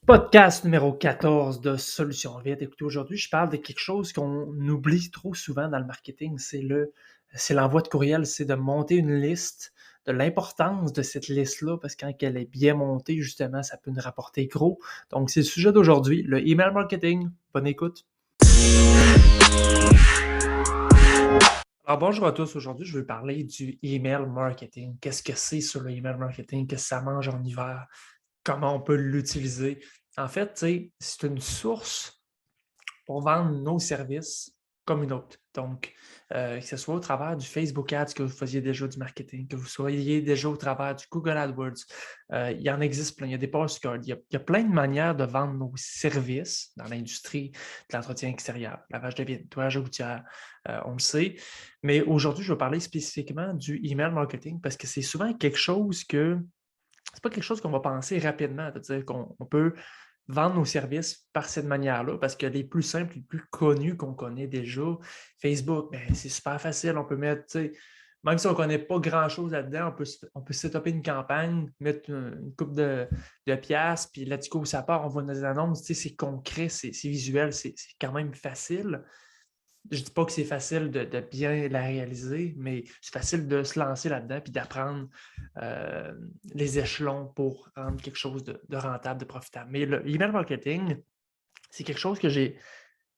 Podcast numéro 14 de Solutions Vite. Écoutez, aujourd'hui, je parle de quelque chose qu'on oublie trop souvent dans le marketing, c'est l'envoi de courriel, c'est de monter une liste, de l'importance de cette liste-là, parce que quand elle est bien montée, justement, ça peut nous rapporter gros. Donc, c'est le sujet d'aujourd'hui, le email marketing. Bonne écoute. Alors, bonjour à tous. Aujourd'hui, je veux parler du email marketing. Qu'est-ce que c'est sur le email marketing? Qu'est-ce que ça mange en hiver? Comment on peut l'utiliser? En fait, c'est une source pour vendre nos services comme une autre. Donc, que ce soit au travers du Facebook Ads, que vous faisiez déjà du marketing, que vous soyez déjà au travers du Google AdWords, il y en existe plein. Il y a des postcards, il y a plein de manières de vendre nos services dans l'industrie de l'entretien extérieur, lavage de vitres, nettoyage routière, on le sait. Mais aujourd'hui, je vais parler spécifiquement du email marketing parce que c'est souvent quelque chose que c'est pas quelque chose qu'on va penser rapidement, c'est-à-dire qu'on peut vendre nos services par cette manière-là, parce que les plus simples, les plus connus qu'on connaît déjà, Facebook, ben, c'est super facile, on peut mettre, même si on ne connaît pas grand-chose là-dedans, on peut setuper une campagne, mettre une coupe de piastres, puis là, du coup, ça part, on voit nos annonces, c'est concret, c'est visuel, c'est quand même facile. Je ne dis pas que c'est facile de bien la réaliser, mais c'est facile de se lancer là-dedans puis d'apprendre les échelons pour rendre quelque chose de rentable, de profitable. Mais le email marketing, c'est quelque chose que j'ai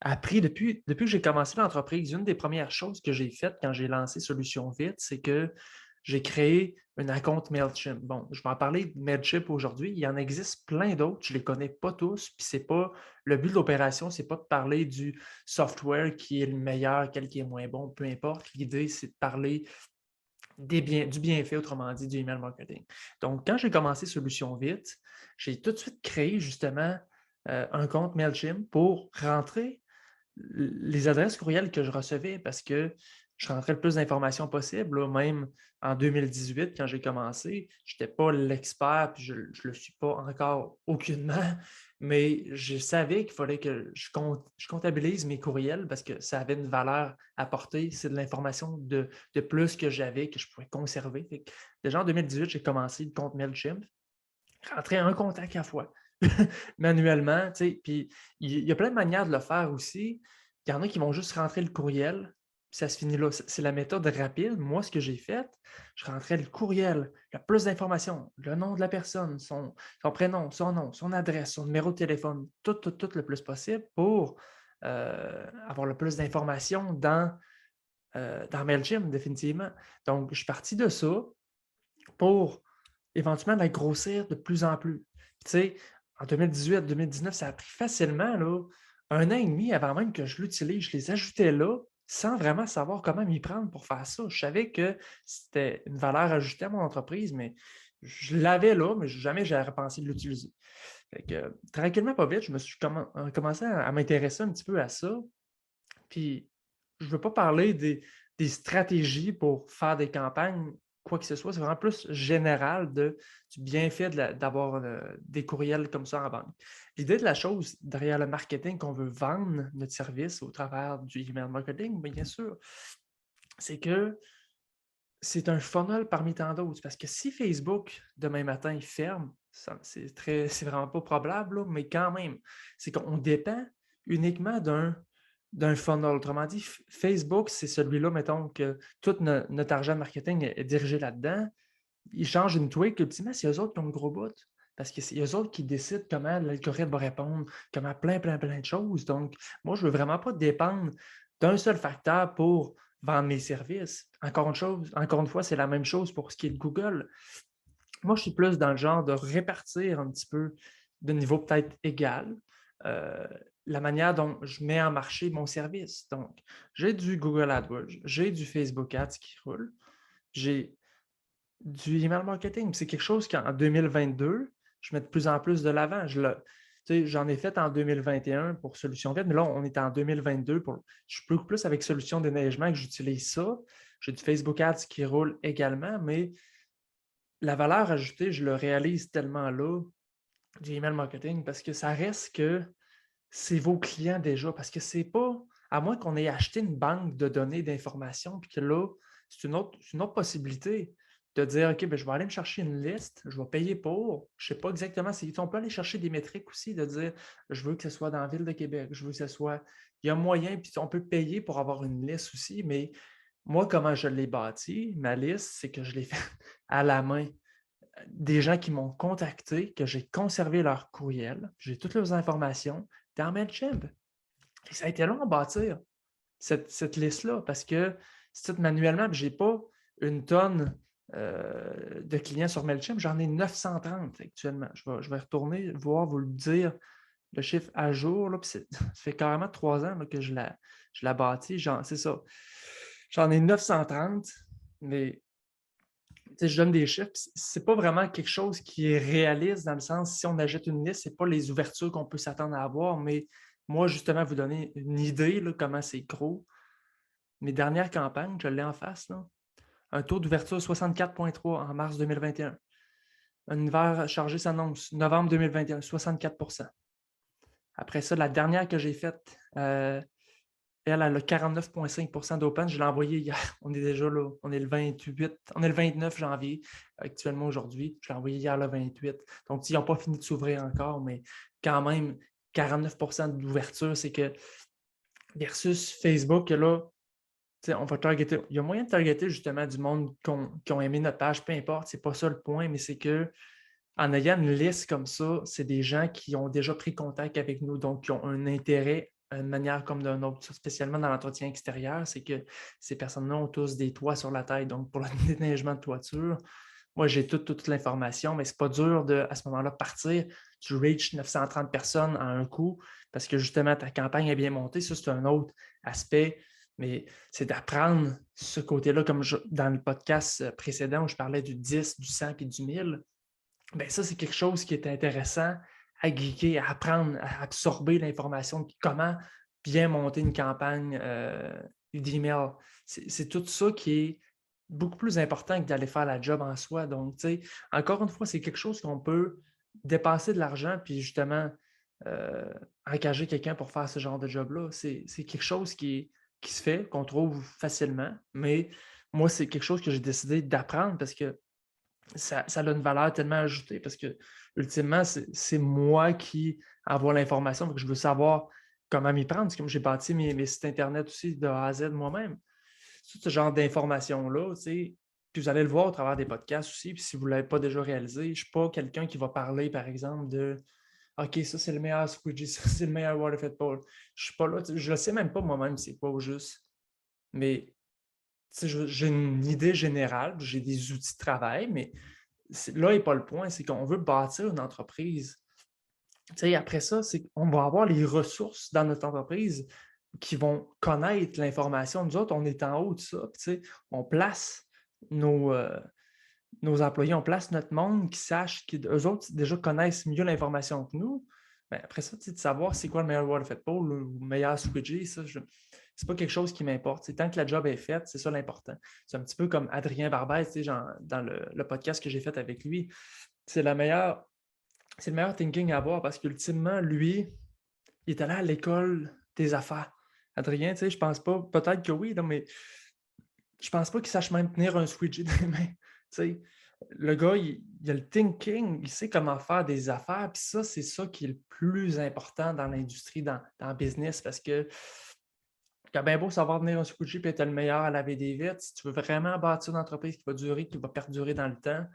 appris depuis que j'ai commencé l'entreprise. Une des premières choses que j'ai faites quand j'ai lancé Solutions Vite, c'est que j'ai créé un compte Mailchimp. Bon, je vais en parler de Mailchimp aujourd'hui. Il y en existe plein d'autres. Je ne les connais pas tous. Puis c'est pas le but de l'opération, c'est pas de parler du software qui est le meilleur, quel qui est moins bon, peu importe. L'idée, c'est de parler du bienfait, autrement dit, du email marketing. Donc, quand j'ai commencé Solutions Vite, j'ai tout de suite créé justement un compte Mailchimp pour rentrer les adresses courriels que je recevais parce que je rentrais le plus d'informations possible. Là, même en 2018, quand j'ai commencé, je n'étais pas l'expert, puis je ne le suis pas encore aucunement, mais je savais qu'il fallait que je comptabilise mes courriels parce que ça avait une valeur apportée. C'est de l'information de plus que j'avais, que je pouvais conserver. Fait que, déjà en 2018, j'ai commencé le compte MailChimp, rentrer un contact à la fois, manuellement, puis il y a plein de manières de le faire aussi. Il y en a qui vont juste rentrer le courriel, puis ça se finit là. C'est la méthode rapide. Moi, ce que j'ai fait, je rentrais le courriel, il y a plus d'informations, le nom de la personne, son prénom, son nom, son adresse, son numéro de téléphone, tout le plus possible pour avoir le plus d'informations dans MailChimp, définitivement. Donc, je suis parti de ça pour éventuellement la grossir de plus en plus. Tu sais, en 2018-2019, ça a pris facilement là, 1 an et demi avant même que je l'utilise. Je les ajoutais là sans vraiment savoir comment m'y prendre pour faire ça. Je savais que c'était une valeur ajoutée à mon entreprise, mais je l'avais là, mais jamais j'avais pensé de l'utiliser. Fait que, tranquillement, pas vite, je me suis commencé à m'intéresser un petit peu à ça. Puis, je ne veux pas parler des stratégies pour faire des campagnes, quoi que ce soit. C'est vraiment plus général du bienfait d'avoir des courriels comme ça en vente. L'idée de la chose derrière le marketing qu'on veut vendre notre service au travers du email marketing, bien sûr, c'est que c'est un funnel parmi tant d'autres. Parce que si Facebook, demain matin, il ferme, c'est vraiment pas probable, là, mais quand même, c'est qu'on dépend uniquement d'un funnel. Autrement dit, Facebook, c'est celui-là, mettons, que tout notre argent de marketing est dirigé là-dedans. Ils changent une tweak, ultimement, c'est eux autres qui ont le gros bout. Parce que c'est eux autres qui décident comment l'algorithme va répondre, comment plein de choses. Donc, moi, je ne veux vraiment pas dépendre d'un seul facteur pour vendre mes services. Encore une fois, c'est la même chose pour ce qui est de Google. Moi, je suis plus dans le genre de répartir un petit peu de niveau peut-être égal euh, la manière dont je mets en marché mon service. Donc, j'ai du Google AdWords, j'ai du Facebook Ads qui roule, j'ai du email marketing. C'est quelque chose qu'en 2022, je mets de plus en plus de l'avant. J'en ai fait en 2021 pour Solutions Web, mais là, on est en 2022. Je suis beaucoup plus avec Solutions Déneigement que j'utilise ça. J'ai du Facebook Ads qui roule également, mais la valeur ajoutée, je le réalise tellement là, du email marketing, parce que ça reste que c'est vos clients déjà, parce que c'est pas, à moins qu'on ait acheté une banque de données d'informations, puis que là, c'est une autre possibilité. de dire, OK, ben, je vais aller me chercher une liste, je vais payer pour, je ne sais pas exactement, on peut aller chercher des métriques aussi, de dire, je veux que ce soit dans la ville de Québec, je veux que ce soit, il y a moyen, puis on peut payer pour avoir une liste aussi, mais moi, comment je l'ai bâti, ma liste, c'est que je l'ai fait à la main. Des gens qui m'ont contacté, que j'ai conservé leur courriel, j'ai toutes leurs informations dans Mailchimp. Et ça a été long à bâtir cette liste-là parce que c'est tout manuellement, je n'ai pas une tonne de clients sur Mailchimp, j'en ai 930 actuellement. Je vais retourner voir, vous le dire, le chiffre à jour. Là, ça fait carrément 3 ans là, que je la bâtis. C'est ça. J'en ai 930, mais je donne des chiffres. C'est pas vraiment quelque chose qui est réaliste dans le sens, si on achète une liste, c'est pas les ouvertures qu'on peut s'attendre à avoir, mais moi, justement, vous donner une idée là, comment c'est gros. Mes dernières campagnes, je l'ai en face, là. Un taux d'ouverture 64,3 en mars 2021. Un univers chargé s'annonce novembre 2021, 64%. Après ça, la dernière que j'ai faite, elle a 49,5% d'open. Je l'ai envoyée hier. On est déjà là. On est le 28. On est le 29 janvier actuellement aujourd'hui. Je l'ai envoyé hier le 28. Donc, ils n'ont pas fini de s'ouvrir encore, mais quand même, 49% d'ouverture, c'est que versus Facebook, là, on va targeter. Il y a moyen de targeter justement du monde qui ont aimé notre page, peu importe, c'est pas ça le point, mais c'est que en ayant une liste comme ça, c'est des gens qui ont déjà pris contact avec nous, donc qui ont un intérêt d'une manière comme d'une autre, spécialement dans l'entretien extérieur, c'est que ces personnes-là ont tous des toits sur la tête. Donc, pour le déneigement de toiture, moi, j'ai toute l'information, mais c'est pas dur de, à ce moment-là, partir. Tu reach 930 personnes en un coup parce que justement, ta campagne est bien montée. Ça, c'est un autre aspect, mais c'est d'apprendre ce côté-là, comme dans le podcast précédent où je parlais du 10, du 100 et du 1000. Bien, ça, c'est quelque chose qui est intéressant à geeker, à apprendre, à absorber l'information de comment bien monter une campagne d'email. C'est tout ça qui est beaucoup plus important que d'aller faire la job en soi. Donc, tu sais, encore une fois, c'est quelque chose qu'on peut dépenser de l'argent puis justement euh, engager quelqu'un pour faire ce genre de job-là. C'est quelque chose qui se fait, qu'on trouve facilement, mais moi, c'est quelque chose que j'ai décidé d'apprendre parce que ça a une valeur tellement ajoutée parce que, ultimement, c'est moi qui envoie l'information, donc je veux savoir comment m'y prendre. C'est comme j'ai bâti mes sites Internet aussi de A à Z moi-même. Tout ce genre d'informations-là, tu sais, puis vous allez le voir au travers des podcasts aussi, puis si vous ne l'avez pas déjà réalisé, je ne suis pas quelqu'un qui va parler, par exemple, de OK, ça c'est le meilleur squeegee, ça c'est le meilleur waterfed pole. Je ne suis pas là, je ne sais même pas moi-même c'est quoi au juste. Mais j'ai une idée générale, j'ai des outils de travail, mais là n'est pas le point, c'est qu'on veut bâtir une entreprise. Après ça, c'est qu'on va avoir les ressources dans notre entreprise qui vont connaître l'information. Nous autres, on est en haut de ça. On place nos employés, on place notre monde qui sache qu'eux autres déjà connaissent mieux l'information que nous. Mais après ça, de savoir c'est quoi le meilleur waterfed pole ou le meilleur squeegee, ça, c'est pas quelque chose qui m'importe. Tant que la job est faite, c'est ça l'important. C'est un petit peu comme Adrien Barbès, dans le podcast que j'ai fait avec lui. C'est c'est le meilleur thinking à avoir parce qu'ultimement, lui, il est allé à l'école des affaires. Adrien, je pense pas, peut-être que oui, non, mais je pense pas qu'il sache même tenir un squeegee dans les mains. Le gars, il a le thinking, il sait comment faire des affaires, puis ça, c'est ça qui est le plus important dans l'industrie, dans le business, parce que tu as bien beau savoir tenir un squeegee et être le meilleur à laver des vitres, si tu veux vraiment bâtir une entreprise qui va durer, qui va perdurer dans le temps,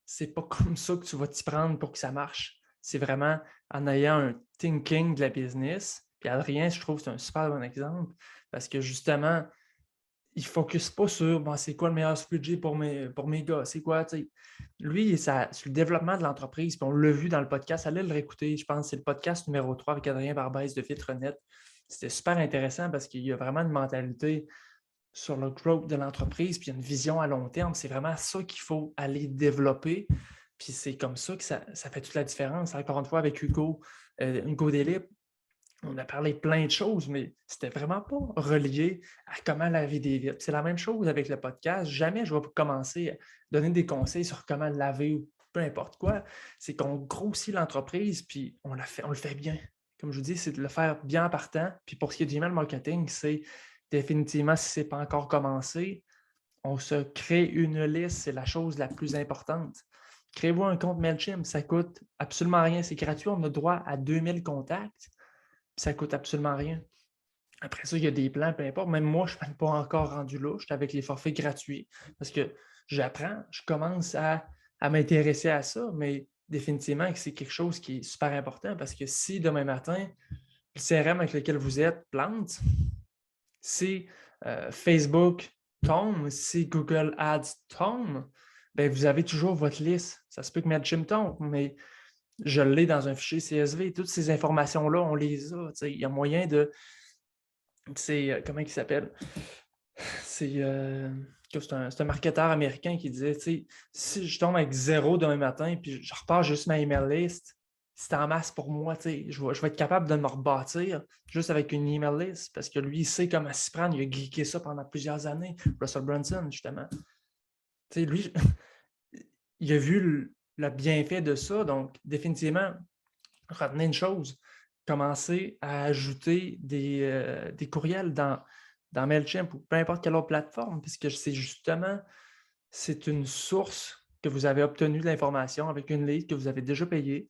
c'est pas comme ça que tu vas t'y prendre pour que ça marche. C'est vraiment en ayant un thinking de la business. Puis Adrien, je trouve que c'est un super bon exemple parce que justement, il ne focus pas sur c'est quoi le meilleur squeegee pour mes gars, c'est quoi, tu sais. Lui, c'est le développement de l'entreprise, puis on l'a vu dans le podcast, allez le réécouter, je pense que c'est le podcast numéro 3 avec Adrien Barbès de Filtrenet. C'était super intéressant parce qu'il y a vraiment une mentalité sur le growth de l'entreprise, puis il y a une vision à long terme. C'est vraiment ça qu'il faut aller développer. Puis c'est comme ça que ça fait toute la différence. Encore une fois, avec Hugo Delip, on a parlé plein de choses, mais c'était vraiment pas relié à comment laver des vitres. C'est la même chose avec le podcast. Jamais je vais commencer à donner des conseils sur comment laver ou peu importe quoi. C'est qu'on grossit l'entreprise, puis on le fait bien. Comme je vous dis, c'est de le faire bien en partant. Puis pour ce qui est du email marketing, c'est définitivement, si ce n'est pas encore commencé, on se crée une liste, c'est la chose la plus importante. Créez-vous un compte MailChimp, ça coûte absolument rien, c'est gratuit, on a droit à 2000 contacts, ça coûte absolument rien. Après ça, il y a des plans, peu importe. Même moi, je ne suis même pas encore rendu là. Je suis avec les forfaits gratuits parce que j'apprends, je commence à m'intéresser à ça, mais définitivement que c'est quelque chose qui est super important parce que si demain matin, le CRM avec lequel vous êtes plante, si Facebook tombe, si Google Ads tombe, ben vous avez toujours votre liste. Ça se peut que MailChimp tombe, mais je l'ai dans un fichier CSV. Toutes ces informations-là, on les a. Il y a moyen de. Comment il s'appelle? C'est un marketeur américain qui disait, si je tombe avec 0 demain matin, puis je repars juste ma email list, c'est en masse pour moi, je vais être capable de me rebâtir juste avec une email list, parce que lui, il sait comment s'y prendre, il a geeké ça pendant plusieurs années, Russell Brunson, justement. Lui, il a vu le bienfait de ça, donc définitivement, retenez une chose, commencez à ajouter des courriels dans MailChimp ou peu importe quelle autre plateforme, puisque c'est une source que vous avez obtenue de l'information avec une lead que vous avez déjà payée.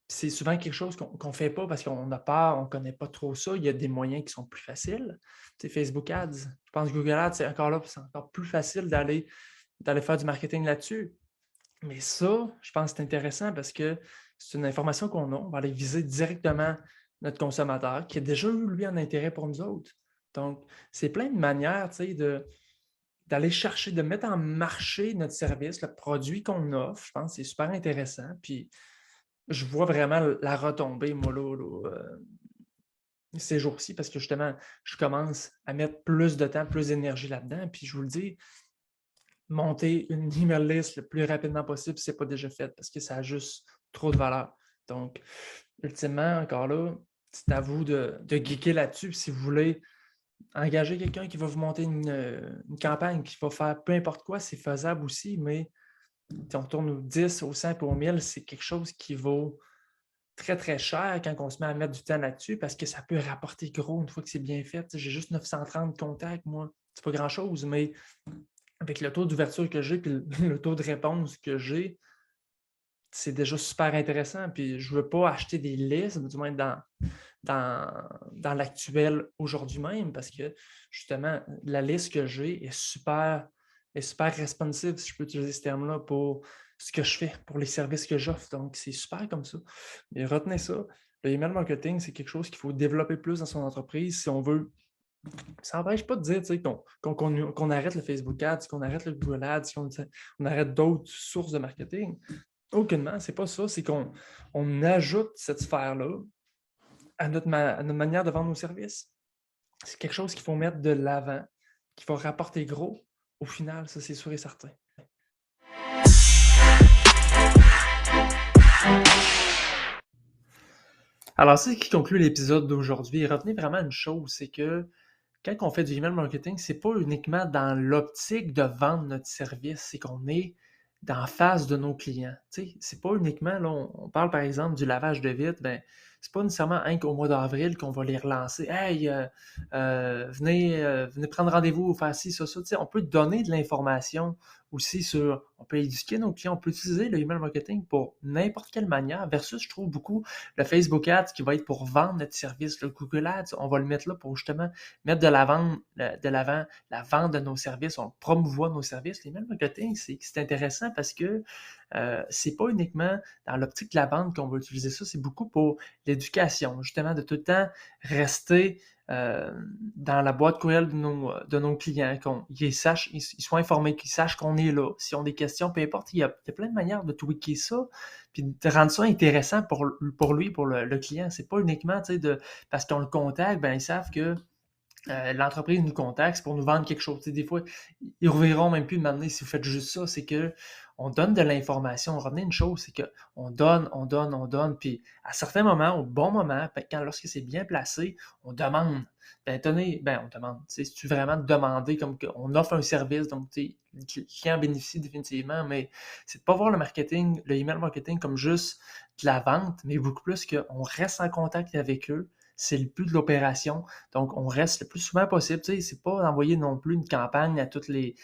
C'est souvent quelque chose qu'on ne fait pas parce qu'on a peur, on ne connaît pas trop ça. Il y a des moyens qui sont plus faciles. Facebook Ads, je pense que Google Ads, c'est encore plus facile d'aller faire du marketing là-dessus. Mais ça, je pense que c'est intéressant parce que c'est une information qu'on a. On va aller viser directement notre consommateur qui a déjà eu, lui, un intérêt pour nous autres. Donc, c'est plein de manières d'aller chercher, de mettre en marché notre service, le produit qu'on offre. Je pense que c'est super intéressant. Puis, je vois vraiment la retombée, moi, ces jours-ci, parce que justement, je commence à mettre plus de temps, plus d'énergie là-dedans. Puis, je vous le dis, monter une email list le plus rapidement possible si ce n'est pas déjà fait parce que ça a juste trop de valeur. Donc, ultimement, encore là, c'est à vous de geeker là-dessus. Si vous voulez engager quelqu'un qui va vous monter une campagne, qui va faire peu importe quoi, c'est faisable aussi, mais si on tourne au 10, au 100 pour au 1000, c'est quelque chose qui vaut très, très cher quand on se met à mettre du temps là-dessus parce que ça peut rapporter gros une fois que c'est bien fait. J'ai juste 930 contacts, moi. C'est pas grand-chose, mais avec le taux d'ouverture que j'ai et le taux de réponse que j'ai, c'est déjà super intéressant. Puis je ne veux pas acheter des listes, du moins dans l'actuel aujourd'hui même, parce que justement, la liste que j'ai est super responsive, si je peux utiliser ce terme-là, pour ce que je fais, pour les services que j'offre. Donc, c'est super comme ça. Mais retenez ça. Le email marketing, c'est quelque chose qu'il faut développer plus dans son entreprise si on veut. Ça n'empêche pas de dire qu'on arrête le Facebook Ads, qu'on arrête le Google Ads, qu'on arrête d'autres sources de marketing. Aucunement, c'est pas ça. C'est qu'on ajoute cette sphère-là à notre manière de vendre nos services. C'est quelque chose qu'il faut mettre de l'avant, qui va rapporter gros. Au final, ça, c'est sûr et certain. Alors, c'est ce qui conclut l'épisode d'aujourd'hui. Retenez vraiment une chose, c'est que quand on fait du email marketing, c'est pas uniquement dans l'optique de vendre notre service, c'est qu'on est d'en face de nos clients. C'est pas uniquement, là, on parle par exemple du lavage de vitres, ben, c'est pas nécessairement qu'au mois d'avril qu'on va les relancer. Hey, venez prendre rendez-vous, faire ci, ça. On peut donner de l'information aussi on peut éduquer nos clients, on peut utiliser le email marketing pour n'importe quelle manière, versus, je trouve beaucoup, le Facebook Ads qui va être pour vendre notre service, le Google Ads, on va le mettre là pour justement mettre de l'avant la vente de nos services, on promouvoit nos services. L'email marketing, c'est intéressant parce que c'est pas uniquement dans l'optique de la vente qu'on va utiliser ça, c'est beaucoup pour l'éducation, justement, de tout le temps rester dans la boîte courriel de nos clients, qu'ils soient informés, qu'ils sachent qu'on est là. S'ils ont des questions, peu importe, il y a plein de manières de tweaker ça, puis de rendre ça intéressant pour lui, pour le client. C'est pas uniquement, parce qu'on le contacte, ben ils savent que l'entreprise nous contacte, c'est pour nous vendre quelque chose. Des fois, ils ne reverront même plus de m'amener si vous faites juste ça. C'est que on donne de l'information. Retenez une chose, c'est qu'on donne, on donne, on donne, puis à certains moments, au bon moment, lorsque c'est bien placé, on demande. On demande. Si tu vraiment demander, comme on offre un service, donc le client bénéficie définitivement, mais c'est de ne pas voir le marketing, le email marketing comme juste de la vente, mais beaucoup plus qu'on reste en contact avec eux. C'est le but de l'opération. Donc, on reste le plus souvent possible. Tu sais, c'est pas d'envoyer non plus une campagne à tous les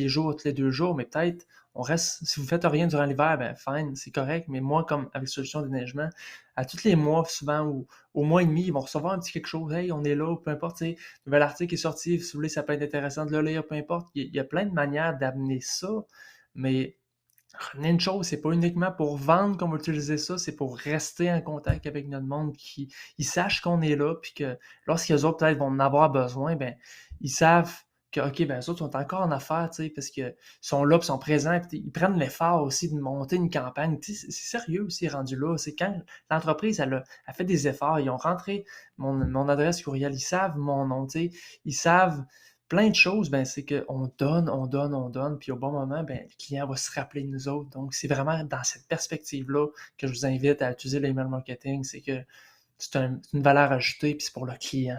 jours, tous les 2 jours, mais peut-être on reste, si vous ne faites rien durant l'hiver, ben fine, c'est correct. Mais moi, comme avec Solution de Déneigement, à tous les mois, souvent, ou au mois et demi, ils vont recevoir un petit quelque chose. Hey, on est là, peu importe, tu sais, nouvel article est sorti, si vous voulez, ça peut être intéressant de le lire, peu importe. Il y a plein de manières d'amener ça, mais retenez une chose, c'est pas uniquement pour vendre qu'on va utiliser ça, c'est pour rester en contact avec notre monde, qu'ils sachent qu'on est là, puis que lorsqu'ils autres peut-être vont en avoir besoin, ben ils savent que, OK, ben eux autres sont encore en affaires, tu sais, parce qu'ils sont là, puis sont présents, puis ils prennent l'effort aussi de monter une campagne. Tu sais, c'est sérieux aussi rendu là. C'est quand l'entreprise, elle fait des efforts, ils ont rentré mon adresse courriel, ils savent mon nom, tu sais, ils savent plein de choses, ben, c'est qu'on donne, on donne, on donne, puis au bon moment, ben, le client va se rappeler de nous autres. Donc, c'est vraiment dans cette perspective-là que je vous invite à utiliser l'email marketing. C'est que c'est une valeur ajoutée, puis c'est pour le client.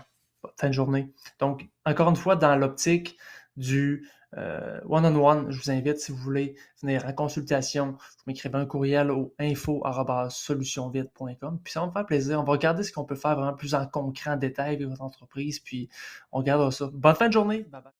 Fin de journée. Donc, encore une fois, dans l'optique du one-on-one, je vous invite, si vous voulez venir en consultation, vous m'écrivez un courriel au info@solutionvite.com, puis ça va me faire plaisir. On va regarder ce qu'on peut faire vraiment plus en concret, en détail avec votre entreprise, puis on regardera ça. Bonne fin de journée! Bye bye!